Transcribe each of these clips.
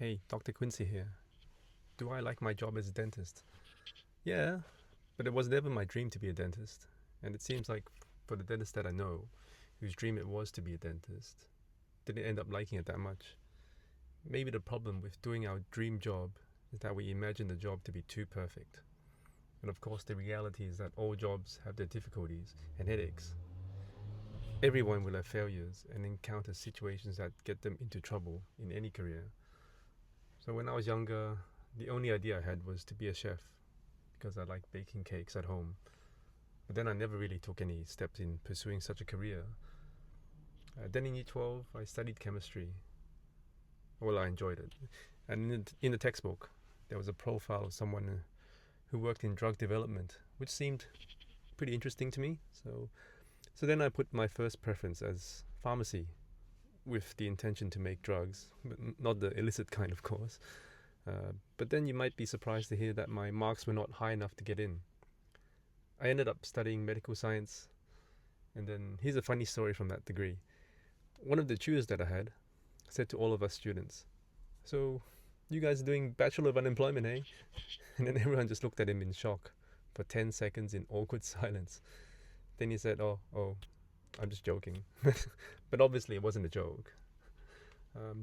Hey, Dr. Quincy here. Do I like my job as a dentist? Yeah, but it was never my dream to be a dentist. And it seems like for the dentist that I know, whose dream it was to be a dentist, didn't end up liking it that much. Maybe the problem with doing our dream job is that we imagine the job to be too perfect. And of course, the reality is that all jobs have their difficulties and headaches. Everyone will have failures and encounter situations that get them into trouble in any career. So when I was younger, the only idea I had was to be a chef because I like baking cakes at home. But then I never really took any steps in pursuing such a career. Then in Year 12, I studied chemistry. Well, I enjoyed it. And in the textbook, there was a profile of someone who worked in drug development, which seemed pretty interesting to me. So then I put my first preference as pharmacy with the intention to make drugs, but not the illicit kind, of course. But then you might be surprised to hear that my marks were not high enough to get in. I ended up studying medical science, and then here's a funny story from that degree. One of the tutors that I had said to all of us students, "So, you guys are doing Bachelor of Unemployment, eh?" And then everyone just looked at him in shock for 10 seconds in awkward silence. Then he said, "Oh, I'm just joking." But obviously, it wasn't a joke.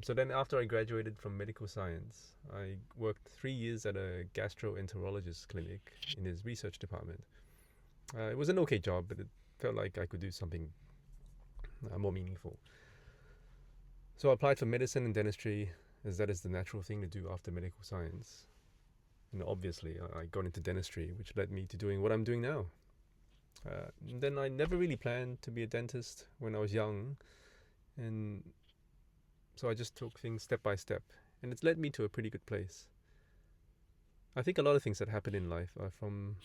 So then, after I graduated from medical science, I worked 3 years at a gastroenterologist clinic in his research department. It was an okay job, but it felt like I could do something more meaningful. So I applied for medicine and dentistry, as that is the natural thing to do after medical science. And obviously, I got into dentistry, which led me to doing what I'm doing now. Then I never really planned to be a dentist when I was young, and so I just took things step by step, and it's led me to a pretty good place. I think a lot of things that happen in life are from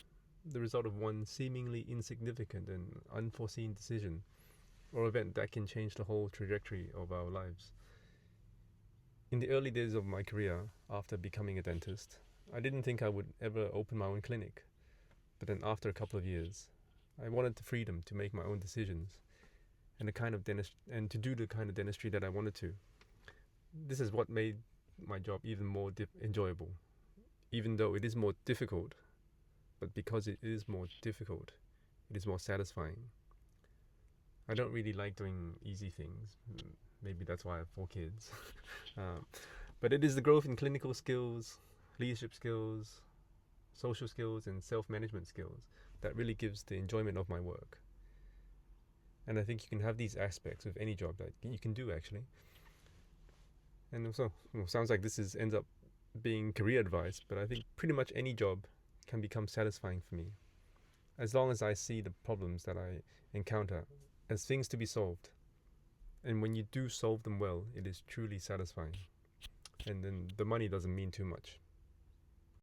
the result of one seemingly insignificant and unforeseen decision or event that can change the whole trajectory of our lives. In the early days of my career, after becoming a dentist, I didn't think I would ever open my own clinic. But then after a couple of years, I wanted the freedom to make my own decisions and to do the kind of dentistry that I wanted to. This is what made my job even more enjoyable, even though it is more difficult. But because it is more difficult, it is more satisfying. I don't really like doing easy things. Maybe that's why I have 4 kids. um, but it is the growth in clinical skills, leadership skills, social skills, and self-management skills that really gives the enjoyment of my work. And I think you can have these aspects with any job that you can do, actually. And also, sounds like ends up being career advice, but I think pretty much any job can become satisfying for me, as long as I see the problems that I encounter as things to be solved. And when you do solve them well, it is truly satisfying. And then the money doesn't mean too much.